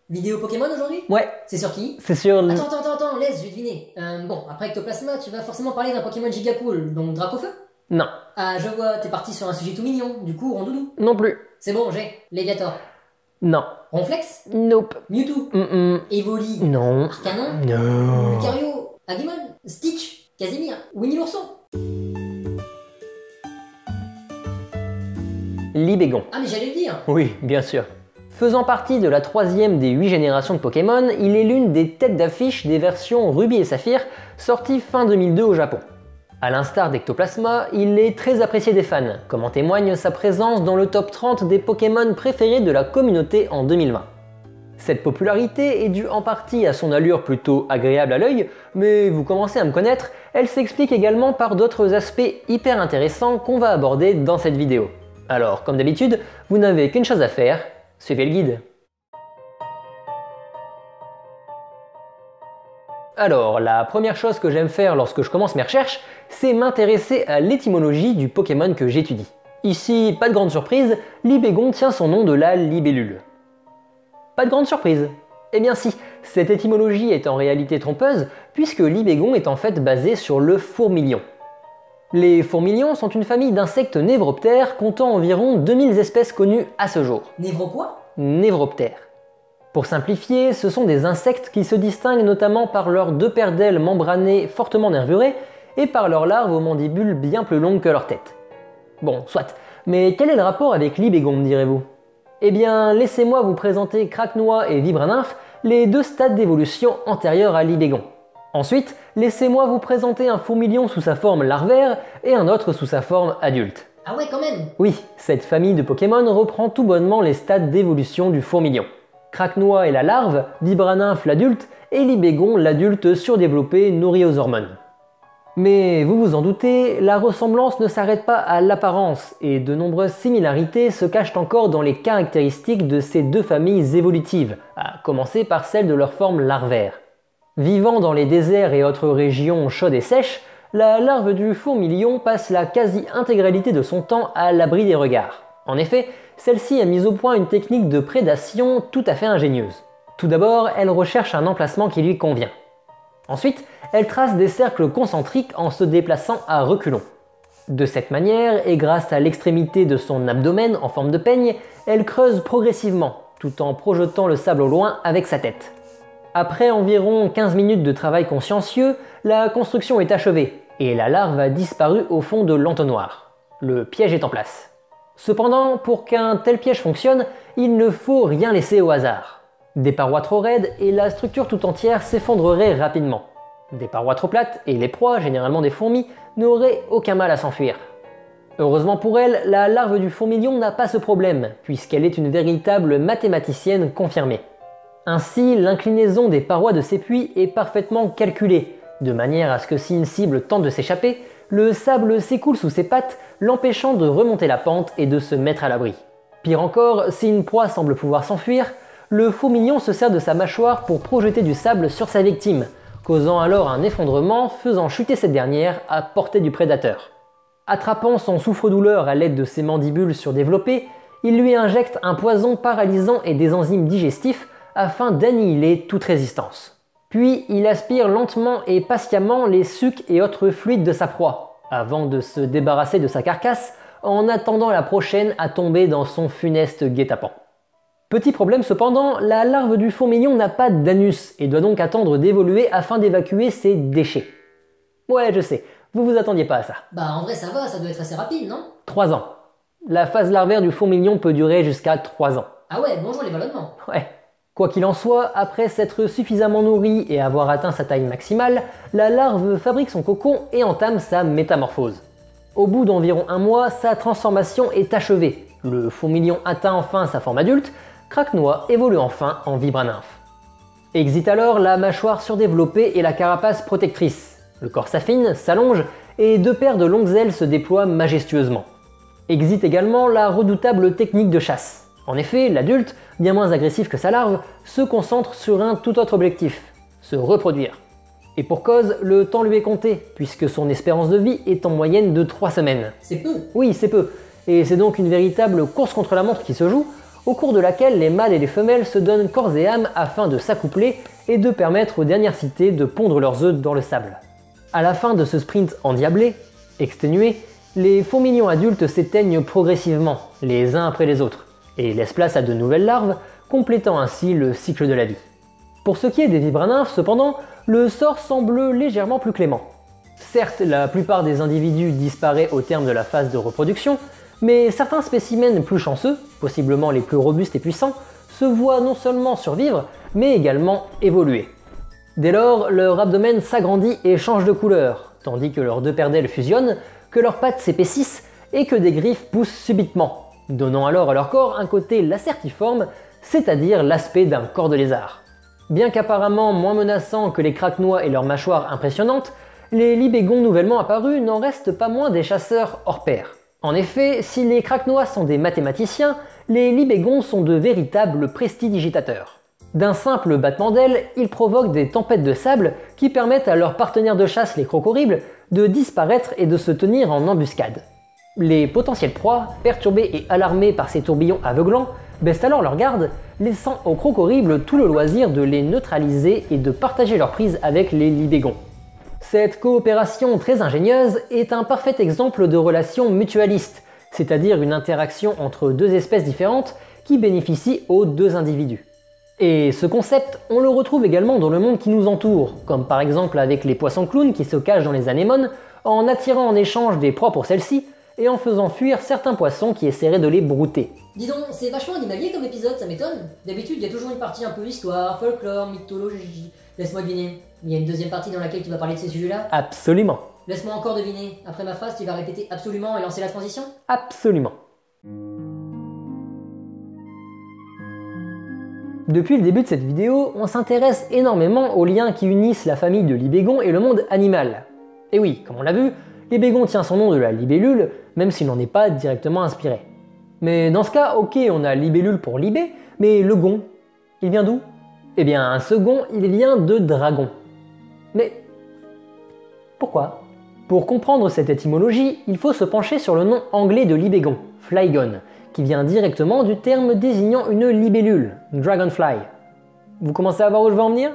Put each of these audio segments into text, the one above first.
Vidéo Pokémon aujourd'hui? Ouais, C'est sur qui? c'est sur... Attends, laisse, je vais deviner. Bon, après Ectoplasma, tu vas forcément parler d'un Pokémon giga cool, donc Dracofeu? Non. Ah, je vois, t'es parti sur un sujet tout mignon, du coup, Rondoudou. Non plus. C'est bon, j'ai. Léviator. Non. Ronflex? Nope. Mewtwo? Evoli? Non. Arcanon? Non. Lucario? Agumon? Stitch? Casimir? Winnie l'ourson? Libégon. Ah, mais j'allais le dire. Oui, bien sûr. Faisant partie de la troisième des 8 générations de Pokémon, il est l'une des têtes d'affiche des versions Ruby et Saphir sorties fin 2002 au Japon. A l'instar d'Ectoplasma, il est très apprécié des fans, comme en témoigne sa présence dans le top 30 des Pokémon préférés de la communauté en 2020. Cette popularité est due en partie à son allure plutôt agréable à l'œil, mais vous commencez à me connaître, elle s'explique également par d'autres aspects hyper intéressants qu'on va aborder dans cette vidéo. Alors, comme d'habitude, vous n'avez qu'une chose à faire, suivez le guide. Alors, la première chose que j'aime faire lorsque je commence mes recherches, c'est m'intéresser à l'étymologie du Pokémon que j'étudie. Ici, pas de grande surprise, Libégon tient son nom de la libellule. Pas de grande surprise. Eh bien si, cette étymologie est en réalité trompeuse, puisque Libégon est en fait basé sur le fourmilion. Les fourmilions sont une famille d'insectes névroptères comptant environ 2000 espèces connues à ce jour. Névro quoi? Névroptères. Pour simplifier, ce sont des insectes qui se distinguent notamment par leurs deux paires d'ailes membranées fortement nervurées et par leurs larves aux mandibules bien plus longues que leur tête. Bon, soit, mais quel est le rapport avec Libégon, me direz-vous? Eh bien, laissez-moi vous présenter Craquenois et Vibranymph, les deux stades d'évolution antérieurs à Libégon. Ensuite, laissez-moi vous présenter un fourmilion sous sa forme larvaire et un autre sous sa forme adulte. Ah ouais, quand même. Oui, cette famille de Pokémon reprend tout bonnement les stades d'évolution du fourmilion. Craquenois est la larve, Vibranymph l'adulte, et Libégon l'adulte surdéveloppé nourri aux hormones. Mais vous vous en doutez, la ressemblance ne s'arrête pas à l'apparence, et de nombreuses similarités se cachent encore dans les caractéristiques de ces deux familles évolutives, à commencer par celle de leur forme larvaire. Vivant dans les déserts et autres régions chaudes et sèches, la larve du fourmilion passe la quasi-intégralité de son temps à l'abri des regards. En effet, celle-ci a mis au point une technique de prédation tout à fait ingénieuse. Tout d'abord, elle recherche un emplacement qui lui convient. Ensuite, elle trace des cercles concentriques en se déplaçant à reculons. De cette manière, et grâce à l'extrémité de son abdomen en forme de peigne, elle creuse progressivement, tout en projetant le sable au loin avec sa tête. Après environ 15 minutes de travail consciencieux, la construction est achevée, et la larve a disparu au fond de l'entonnoir. Le piège est en place. Cependant, pour qu'un tel piège fonctionne, il ne faut rien laisser au hasard. Des parois trop raides et la structure tout entière s'effondrerait rapidement. Des parois trop plates et les proies, généralement des fourmis, n'auraient aucun mal à s'enfuir. Heureusement pour elle, la larve du fourmilion n'a pas ce problème, puisqu'elle est une véritable mathématicienne confirmée. Ainsi, l'inclinaison des parois de ses puits est parfaitement calculée, de manière à ce que si une cible tente de s'échapper, le sable s'écoule sous ses pattes, l'empêchant de remonter la pente et de se mettre à l'abri. Pire encore, si une proie semble pouvoir s'enfuir, le fourmilion se sert de sa mâchoire pour projeter du sable sur sa victime, causant alors un effondrement faisant chuter cette dernière à portée du prédateur. Attrapant son souffre-douleur à l'aide de ses mandibules surdéveloppées, il lui injecte un poison paralysant et des enzymes digestifs afin d'annihiler toute résistance. Puis il aspire lentement et patiemment les sucs et autres fluides de sa proie, avant de se débarrasser de sa carcasse en attendant la prochaine à tomber dans son funeste guet-apens. Petit problème cependant, la larve du fourmilion n'a pas d'anus et doit donc attendre d'évoluer afin d'évacuer ses déchets. Ouais, je sais, vous vous attendiez pas à ça. Bah en vrai ça va, ça doit être assez rapide, non? 3 ans. La phase larvaire du fourmilion peut durer jusqu'à 3 ans. Ah ouais, bonjour les ballonnements. Ouais. Quoi qu'il en soit, après s'être suffisamment nourrie et avoir atteint sa taille maximale, la larve fabrique son cocon et entame sa métamorphose. Au bout d'environ 1 mois, sa transformation est achevée. Le fourmilion atteint enfin sa forme adulte, Craquenois évolue enfin en Vibranymph. Exit alors la mâchoire surdéveloppée et la carapace protectrice. Le corps s'affine, s'allonge et 2 paires de longues ailes se déploient majestueusement. Exit également la redoutable technique de chasse. En effet, l'adulte, bien moins agressif que sa larve, se concentre sur un tout autre objectif, se reproduire. Et pour cause, le temps lui est compté, puisque son espérance de vie est en moyenne de 3 semaines. C'est peu. Oui, c'est peu, et c'est donc une véritable course contre la montre qui se joue, au cours de laquelle les mâles et les femelles se donnent corps et âme afin de s'accoupler et de permettre aux dernières cités de pondre leurs œufs dans le sable. À la fin de ce sprint endiablé, exténué, les fourmilions adultes s'éteignent progressivement, les uns après les autres, et laissent place à de nouvelles larves, complétant ainsi le cycle de la vie. Pour ce qui est des vibranymphes, cependant, le sort semble légèrement plus clément. Certes, la plupart des individus disparaît au terme de la phase de reproduction, mais certains spécimens plus chanceux, possiblement les plus robustes et puissants, se voient non seulement survivre, mais également évoluer. Dès lors, leur abdomen s'agrandit et change de couleur, tandis que leurs deux paires d'ailes fusionnent, que leurs pattes s'épaississent et que des griffes poussent subitement, donnant alors à leur corps un côté lacertiforme, c'est-à-dire l'aspect d'un corps de lézard. Bien qu'apparemment moins menaçants que les craquenois et leurs mâchoires impressionnantes, les libégons nouvellement apparus n'en restent pas moins des chasseurs hors pair. En effet, si les craquenois sont des mathématiciens, les libégons sont de véritables prestidigitateurs. D'un simple battement d'ailes, ils provoquent des tempêtes de sable qui permettent à leurs partenaires de chasse, les crocoribles, de disparaître et de se tenir en embuscade. Les potentielles proies, perturbées et alarmées par ces tourbillons aveuglants, baissent alors leur garde, laissant aux crocoribles tout le loisir de les neutraliser et de partager leur prise avec les libégons. Cette coopération très ingénieuse est un parfait exemple de relation mutualiste, c'est-à-dire une interaction entre deux espèces différentes qui bénéficient aux deux individus. Et ce concept, on le retrouve également dans le monde qui nous entoure, comme par exemple avec les poissons clowns qui se cachent dans les anémones en attirant en échange des proies pour celles-ci et en faisant fuir certains poissons qui essaieraient de les brouter. Dis donc, c'est vachement animalier comme épisode, ça m'étonne. D'habitude, il y a toujours une partie un peu histoire, folklore, mythologie. Laisse-moi deviner, il y a une deuxième partie dans laquelle tu vas parler de ces sujets-là? Absolument. Laisse-moi encore deviner. Après ma phrase, tu vas répéter absolument et lancer la transition? Absolument. Depuis le début de cette vidéo, on s'intéresse énormément aux liens qui unissent la famille de Libégon et le monde animal. Et oui, comme on l'a vu, Libégon tient son nom de la libellule, même s'il n'en est pas directement inspiré. Mais dans ce cas, ok, on a libellule pour libé, mais le gon, il vient d'où? Eh bien, ce gon, il vient de dragon. Mais pourquoi? Pour comprendre cette étymologie, il faut se pencher sur le nom anglais de Libégon, Flygon, qui vient directement du terme désignant une libellule, dragonfly. Vous commencez à voir où je veux en venir?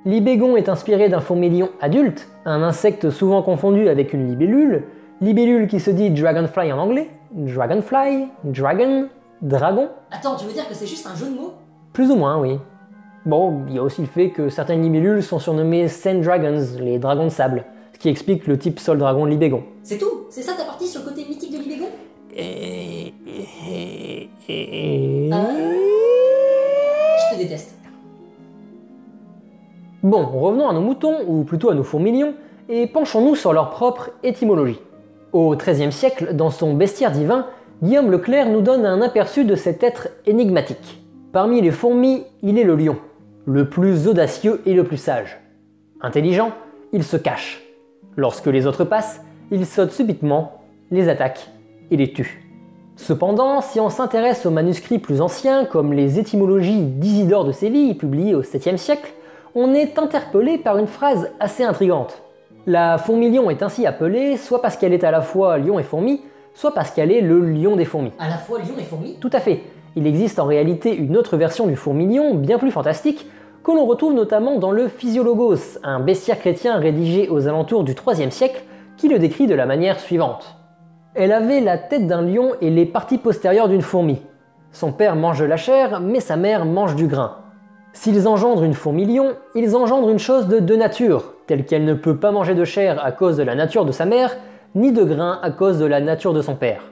Libégon est inspiré d'un fourmilion adulte, un insecte souvent confondu avec une libellule qui se dit dragonfly en anglais, dragonfly, dragon, dragon. Attends, tu veux dire que c'est juste un jeu de mots? Plus ou moins, oui. Bon, il y a aussi le fait que certaines libellules sont surnommées sand dragons, les dragons de sable, ce qui explique le type sol dragon de Libégon. C'est tout? C'est ça ta partie sur le côté mythique de Libégon? Je te déteste. Bon, revenons à nos moutons, ou plutôt à nos fourmilions, et penchons-nous sur leur propre étymologie. Au XIIIe siècle, dans son Bestiaire divin, Guillaume Leclerc nous donne un aperçu de cet être énigmatique. Parmi les fourmis, il est le lion, le plus audacieux et le plus sage. Intelligent, il se cache. Lorsque les autres passent, il saute subitement, les attaque et les tue. Cependant, si on s'intéresse aux manuscrits plus anciens, comme les étymologies d'Isidore de Séville, publiées au 7e siècle, on est interpellé par une phrase assez intrigante. La fourmilion est ainsi appelée soit parce qu'elle est à la fois lion et fourmi, soit parce qu'elle est le lion des fourmis. À la fois lion et fourmi? Tout à fait. Il existe en réalité une autre version du fourmilion, bien plus fantastique, que l'on retrouve notamment dans le Physiologos, un bestiaire chrétien rédigé aux alentours du 3e siècle, qui le décrit de la manière suivante. Elle avait la tête d'un lion et les parties postérieures d'une fourmi. Son père mange la chair, mais sa mère mange du grain. S'ils engendrent une fourmilion, ils engendrent une chose de deux natures, telle qu'elle ne peut pas manger de chair à cause de la nature de sa mère, ni de grain à cause de la nature de son père.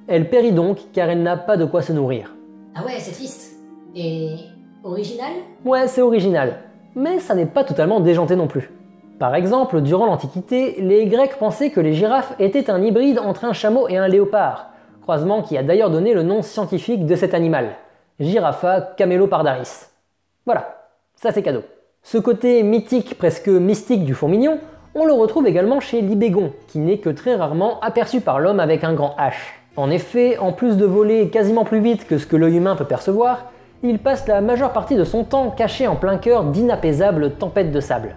Elle périt donc car elle n'a pas de quoi se nourrir. Ah ouais, c'est triste. Et original? Ouais, c'est original, mais ça n'est pas totalement déjanté non plus. Par exemple, durant l'Antiquité, les Grecs pensaient que les girafes étaient un hybride entre un chameau et un léopard, croisement qui a d'ailleurs donné le nom scientifique de cet animal, Giraffa camelopardalis. Voilà, ça c'est cadeau. Ce côté mythique, presque mystique du fourmilion, on le retrouve également chez Libégon, qui n'est que très rarement aperçu par l'homme avec un grand H. En effet, en plus de voler quasiment plus vite que ce que l'œil humain peut percevoir, il passe la majeure partie de son temps caché en plein cœur d'inapaisables tempêtes de sable.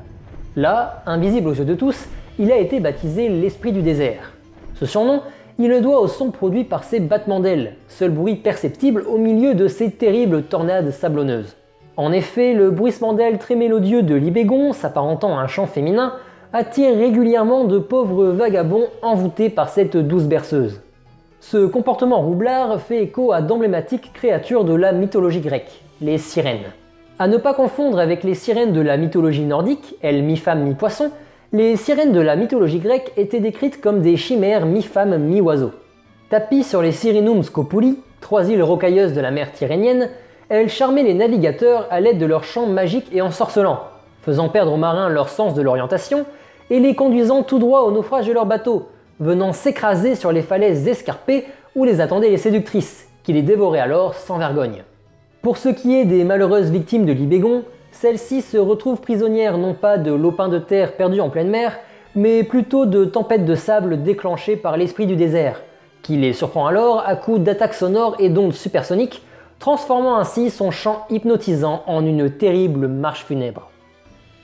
Là, invisible aux yeux de tous, il a été baptisé l'esprit du désert. Ce surnom, il le doit au son produit par ses battements d'ailes, seul bruit perceptible au milieu de ces terribles tornades sablonneuses. En effet, le bruissement d'ailes très mélodieux de Libégon, s'apparentant à un chant féminin, attire régulièrement de pauvres vagabonds envoûtés par cette douce berceuse. Ce comportement roublard fait écho à d'emblématiques créatures de la mythologie grecque, les sirènes. À ne pas confondre avec les sirènes de la mythologie nordique, elles mi-femme mi-poisson, les sirènes de la mythologie grecque étaient décrites comme des chimères mi-femme mi-oiseau. Tapies sur les Sirinum Scopuli, 3 îles rocailleuses de la mer Tyrrhénienne, elles charmaient les navigateurs à l'aide de leurs chants magiques et ensorcelants, faisant perdre aux marins leur sens de l'orientation et les conduisant tout droit au naufrage de leur bateau, venant s'écraser sur les falaises escarpées où les attendaient les séductrices, qui les dévoraient alors sans vergogne. Pour ce qui est des malheureuses victimes de Libégon, celles-ci se retrouvent prisonnières non pas de lopins de terre perdus en pleine mer, mais plutôt de tempêtes de sable déclenchées par l'esprit du désert, qui les surprend alors à coups d'attaques sonores et d'ondes supersoniques, transformant ainsi son chant hypnotisant en une terrible marche funèbre.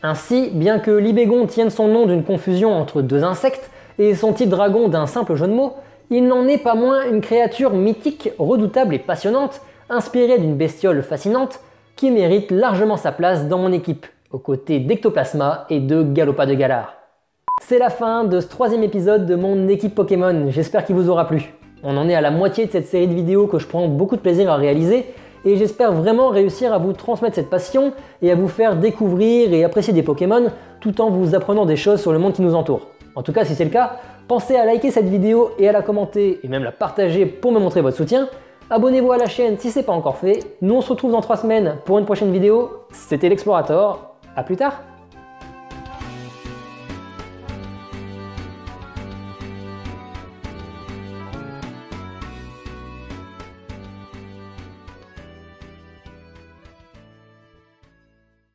Ainsi, bien que Libégon tienne son nom d'une confusion entre 2 insectes et son type dragon d'un simple jeu de mots, il n'en est pas moins une créature mythique, redoutable et passionnante, inspirée d'une bestiole fascinante, qui mérite largement sa place dans mon équipe, aux côtés d'Ectoplasma et de Galopa de Galar. C'est la fin de ce 3e épisode de mon équipe Pokémon, j'espère qu'il vous aura plu. On en est à la moitié de cette série de vidéos que je prends beaucoup de plaisir à réaliser, et j'espère vraiment réussir à vous transmettre cette passion et à vous faire découvrir et apprécier des Pokémon tout en vous apprenant des choses sur le monde qui nous entoure. En tout cas, si c'est le cas, pensez à liker cette vidéo et à la commenter et même la partager pour me montrer votre soutien. Abonnez-vous à la chaîne si ce n'est pas encore fait. Nous on se retrouve dans 3 semaines pour une prochaine vidéo. C'était l'Explorator, à plus tard.